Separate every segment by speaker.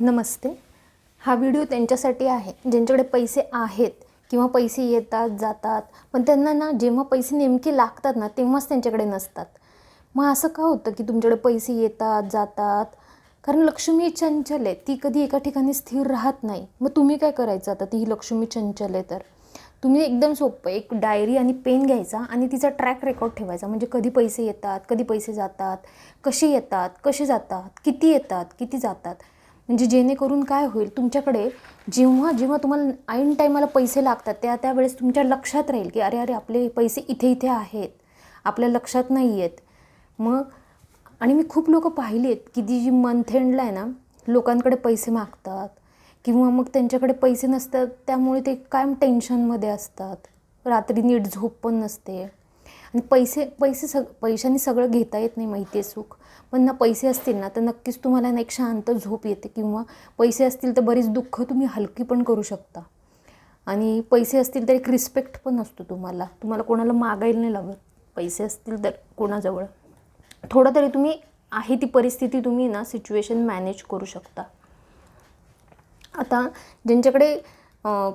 Speaker 1: नमस्ते. हा व्हिडिओ त्यांच्यासाठी आहे ज्यांच्याकडे पैसे आहेत किंवा पैसे येतात जातात, पण त्यांना ना जेव्हा पैसे नेमके लागतात ना तेव्हाच त्यांच्याकडे नसतात. मग असं का होतं की तुमच्याकडे पैसे येतात जातात? कारण लक्ष्मी चंचल आहे, ती कधी एका ठिकाणी स्थिर राहत नाही. मग तुम्ही काय करायचं आता? ती ही लक्ष्मी चंचल आहे तर तुम्ही एकदम सोपं एक डायरी आणि पेन घ्यायचा आणि तिचा ट्रॅक रेकॉर्ड ठेवायचा. म्हणजे कधी पैसे येतात, कधी पैसे जातात, कसे येतात, कसे जातात, किती येतात, किती जातात. म्हणजे जेणेकरून काय होईल, तुमच्याकडे जेव्हा जेव्हा तुम्हाला ऐन टाईमाला पैसे लागतात त्यावेळेस तुमच्या लक्षात राहील की अरे अरे आपले पैसे इथे इथे आहेत, आपल्या लक्षात नाही आहेत. मग आणि मी खूप लोकं पाहिली आहेत की ती जी मंथ एंडला आहे ना लोकांकडे पैसे मागतात किंवा मग त्यांच्याकडे पैसे नसतात, त्यामुळे ते कायम टेन्शनमध्ये असतात, रात्री नीट झोप पण नसते. आणि पैशांनी सगळं घेता येत नाही, माहिती आहे सुख. पण ना पैसे असतील ना तर नक्कीच तुम्हाला ना एक शांत झोप येते, किंवा पैसे असतील तर बरीच दुःख तुम्ही हलकी पण करू शकता. आणि पैसे असतील तर एक रिस्पेक्ट पण असतो तुम्हाला कोणाला मागायला नाही लागत. पैसे असतील तर कोणाजवळ थोडं तरी तुम्ही आहे ती परिस्थिती तुम्ही ना सिच्युएशन मॅनेज करू शकता. आता ज्यांच्याकडे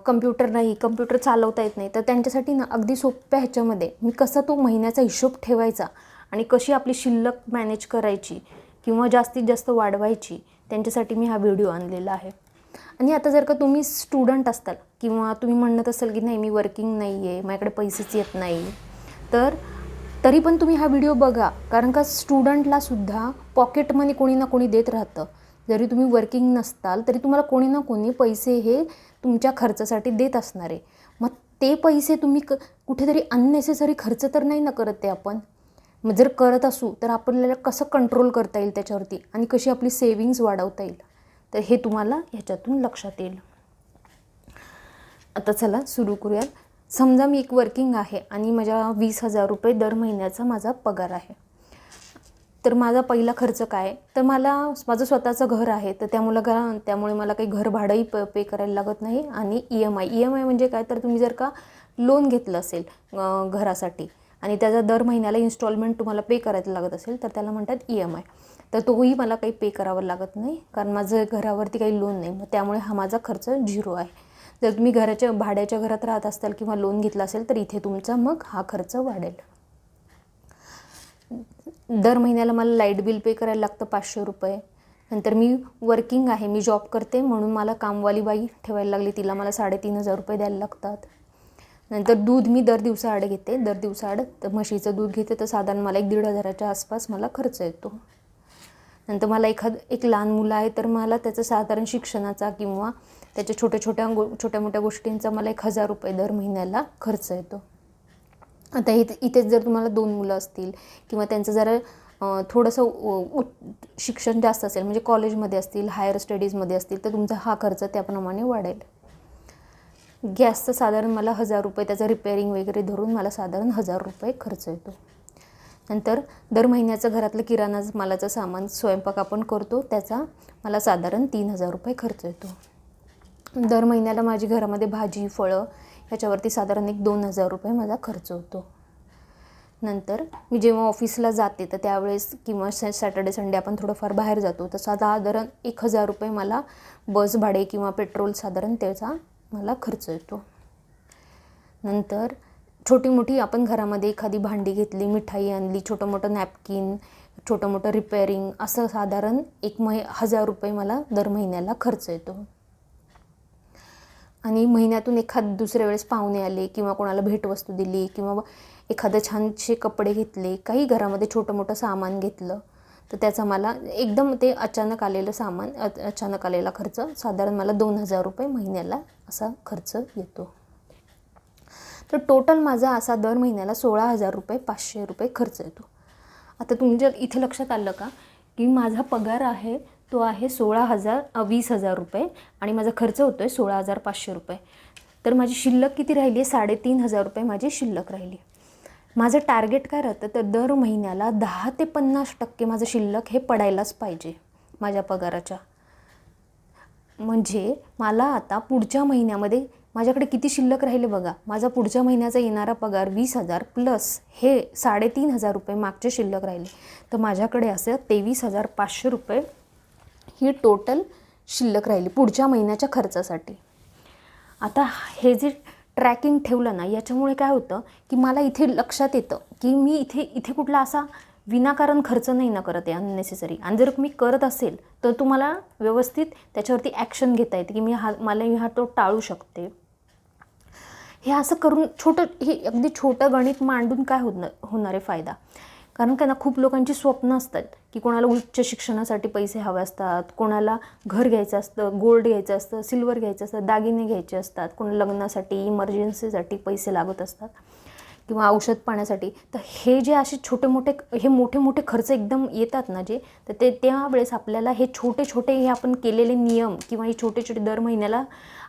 Speaker 1: कम्प्युटर नाही, कम्प्युटर चालवता येत नाही, तर त्यांच्यासाठी ना अगदी सोप्या ह्याच्यामध्ये मी कसा तो महिन्याचा हिशोब ठेवायचा आणि कशी आपली शिल्लक मॅनेज करायची किंवा जास्तीत जास्त वाढवायची, त्यांच्यासाठी मी हा व्हिडिओ आणलेला आहे. आणि आता जर का तुम्ही स्टुडंट असताल किंवा तुम्ही म्हणत असाल की नाही मी वर्किंग नाही आहे, माझ्याकडे पैसेच येत नाही, तर तरी पण तुम्ही हा व्हिडिओ बघा. कारण का स्टुडंटलासुद्धा पॉकेट मनी कोणी ना कोणी देत राहतं. जरी तुम्ही वर्किंग नसताल तरी तुम्हाला कोणी ना कोणी पैसे हे तुमच्या खर्चासाठी देत असणार आहे. मग ते पैसे तुम्ही कुठेतरी अननेसेसरी खर्च तर नाही ना करत ते आपण. मग जर करत असू तर आपल्याला कसं कंट्रोल करता येईल त्याच्यावरती आणि कशी आपली सेविंग्स वाढवता येईल, तर हे तुम्हाला ह्याच्यातून लक्षात येईल. आता चला सुरू करूयात. समजा मी एक वर्किंग आहे आणि माझ्या 20,000 रुपये दर महिन्याचा माझा पगार आहे. तर माझा पहिला खर्च काय, तर माझं स्वतःचं घर आहे, तर त्यामुळे मला काही घर भाडंही पे करायला लागत नाही. आणि EMI म्हणजे काय, तर तुम्ही जर का लोन घेतलं असेल घरासाठी आणि त्याचा दर महिन्याला इन्स्टॉलमेंट तुम्हाला पे करायला लागत असेल तर त्याला म्हणतात EMI. तर तोही मला काही पे करावं लागत नाही, कारण माझं घरावरती काही लोन नाही. मग त्यामुळे हा माझा खर्च 0 आहे. जर तुम्ही भाड्याच्या घरात राहत असाल किंवा लोन घेतलं असेल तर इथे तुमचा मग हा खर्च वाढेल. दर महिन्याला मला लाईट बिल पे करायला लागतं 500 रुपये. नंतर मी वर्किंग आहे, मी जॉब करते, म्हणून मला कामवाली बाई ठेवायला लागली, तिला मला 3,500 रुपये द्यायला लागतात. नंतर दूध मी दर दिवसाआड घेते, तर म्हशीचं दूध घेते, तर साधारण मला 1,500-1,500च्या आसपास मला खर्च येतो. नंतर मला एक लहान मुलं आहे, तर मला त्याचं साधारण शिक्षणाचा किंवा त्याच्या छोट्या मोठ्या गोष्टींचा मला 1,000 रुपये दर महिन्याला खर्च येतो. आता इथेच जर तुम्हाला 2 मुलं असतील किंवा त्यांचं जरा थोडंसं शिक्षण जास्त असेल, म्हणजे कॉलेजमध्ये असतील, हायर स्टडीजमध्ये असतील, तर तुमचा हा खर्च त्याप्रमाणे वाढेल. गॅसचं साधारण मला 1,000 रुपये, त्याचं रिपेअरिंग वगैरे धरून मला साधारण 1,000 रुपये खर्च येतो. नंतर दर महिन्याचं घरातलं किराणा मालाचं सामान, स्वयंपाक आपण करतो, त्याचा मला साधारण 3,000 रुपये खर्च येतो. दर महिन्याला माझी घरामध्ये भाजी फळं ह्याच्यावरती साधारण 2,000 रुपये माझा खर्च होतो. नंतर मी जेव्हा ऑफिसला जाते तर त्यावेळेस किंवा सॅटर्डे संडे आपण थोडंफार बाहेर जातो, तर साधारण 1,000 रुपये मला बस भाडे किंवा पेट्रोल साधारण त्याचा मला खर्च येतो. नंतर छोटी मोठी आपण घरामध्ये एखादी भांडी घेतली, मिठाई आणली, छोटं मोठं नॅपकिन, छोटं मोठं रिपेअरिंग, असं साधारण 1,000 रुपये मला दर महिन्याला खर्च येतो. आणि महिन्यातून दुसऱ्या वेळेस पाहुणे आले किंवा कोणाला भेटवस्तू दिली किंवा एखादं छानसे कपडे घेतले, काही घरामध्ये छोटं मोठं सामान घेतलं, तर त्याचा मला एकदम ते अचानक आलेला खर्च साधारण मला 2,000 रुपये महिन्याला असा खर्च येतो. तर टोटल माझा असा दर महिन्याला 16,000 रुपये 500 रुपये खर्च येतो. आता तुमच्या इथे लक्षात आलं का की माझा पगार आहे तो आहे 20,000 रुपये आणि माझा खर्च होतो आहे 16,500 रुपये. तर माझी शिल्लक किती राहिली आहे? 3,500 रुपये माझी शिल्लक राहिली. माझं टार्गेट काय राहतं, तर दर महिन्याला 10 ते 50% माझं शिल्लक हे पडायलाच पाहिजे माझ्या पगाराच्या. म्हणजे मला आता पुढच्या महिन्यामध्ये माझ्याकडे किती शिल्लक राहिले बघा. माझा पुढच्या महिन्याचा येणारा पगार 20,000 प्लस हे 3,500 रुपये मागचे शिल्लक राहिले, तर माझ्याकडे असं 23,500 रुपये ही टोटल शिल्लक राहिली पुढच्या महिन्याच्या खर्चासाठी. आता हे जे ट्रॅकिंग ठेवलं ना, याच्यामुळे काय होतं की मला इथे लक्षात येतं की मी इथे कुठला असा विनाकारण खर्च नाही ना करत आहे अननेसेसरी. आणि जर मी करत असेल तर तुम्हाला व्यवस्थित त्याच्यावरती ॲक्शन घेता येते की मी तो टाळू शकते. हे असं करून हे अगदी छोटं गणित मांडून काय होणार आहे फायदा. कारण का ना, खूप लोकांची स्वप्न असतात की कोणाला उच्च शिक्षणासाठी पैसे हवे असतात, कोणाला घर घ्यायचं असतं, गोल्ड घ्यायचं असतं, सिल्वर घ्यायचं असतं, दागिने घ्यायचे असतात, कोणाला लग्नासाठी इमर्जन्सीसाठी पैसे लागत असतात किंवा औषध पाण्यासाठी. तर हे जे असे मोठे मोठे खर्च एकदम येतात ना जे, तर त्यावेळेस आपल्याला हे छोटे हे आपण केलेले नियम किंवा हे छोटे दर महिन्याला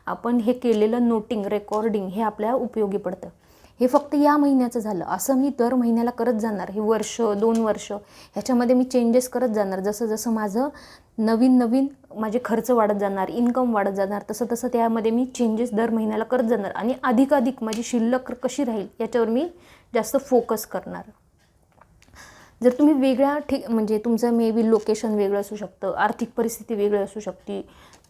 Speaker 1: आपण हे केलेलं नोटिंग रेकॉर्डिंग हे आपल्याला उपयोगी पडतं. हे फक्त या महिन्याचं झालं, असं मी दर महिन्याला करत जाणार. हे वर्ष 2 वर्ष ह्याच्यामध्ये मी चेंजेस करत जाणार. जसं माझं नवीन माझे खर्च वाढत जाणार, इन्कम वाढत जाणार, तसं त्यामध्ये मी चेंजेस दर महिन्याला करत जाणार. आणि अधिकाधिक माझी शिल्लक कशी राहील याच्यावर मी जास्त फोकस करणार. जर तुम्ही म्हणजे तुमचं मे बी लोकेशन वेगळं असू शकतं, आर्थिक परिस्थिती वेगळी असू शकते,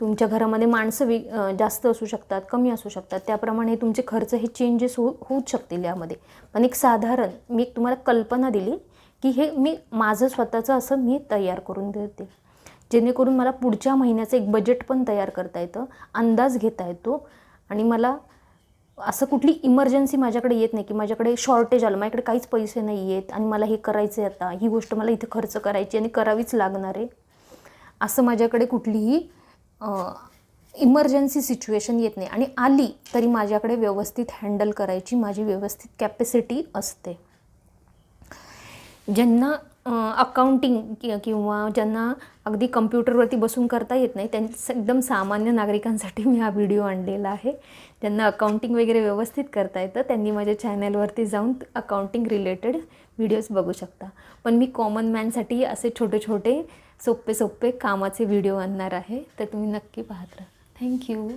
Speaker 1: तुमच्या घरामध्ये माणसं जास्त असू शकतात, कमी असू शकतात, त्याप्रमाणे तुमचे खर्च हे चेंजेस होऊच शकतील यामध्ये. पण एक साधारण मी तुम्हाला कल्पना दिली की हे मी माझं स्वतःचं असं मी तयार करून देते, जेणेकरून मला पुढच्या महिन्याचं एक बजेट पण तयार करता येतं, अंदाज घेता येतो. आणि मला असं कुठली इमर्जन्सी माझ्याकडे येत नाही की माझ्याकडे शॉर्टेज आलं, माझ्याकडे काहीच पैसे नाही आहेत आणि मला हे करायचं आहे, आता ही गोष्ट मला इथे खर्च करायची आणि करावीच लागणार आहे, असं माझ्याकडे कुठलीही इमर्जन्सी सिच्युएशन येत नाही. आणि आली तरी माझ्याकडे व्यवस्थित हँडल करायची माझी व्यवस्थित कॅपॅसिटी असते. ज्यांना अकाउंटिंग किंवा ज्यांना अगदी कम्प्युटरवरती बसून करता येत नाही, एकदम सामान्य नागरिकांसाठी मी हा व्हिडिओ आणलेला आहे. ज्यांना अकाउंटिंग वगैरे व्यवस्थित करता येतं त्यांनी माझ्या चॅनलवरती जाऊन अकाउंटिंग रिलेटेड व्हिडिओज बघू शकता. पण मी कॉमन मॅनसाठी असे छोटे सोपे कामाचे व्हिडिओ आणणार आहे, तर तुम्ही नक्की पाहत राहा. थँक्यू.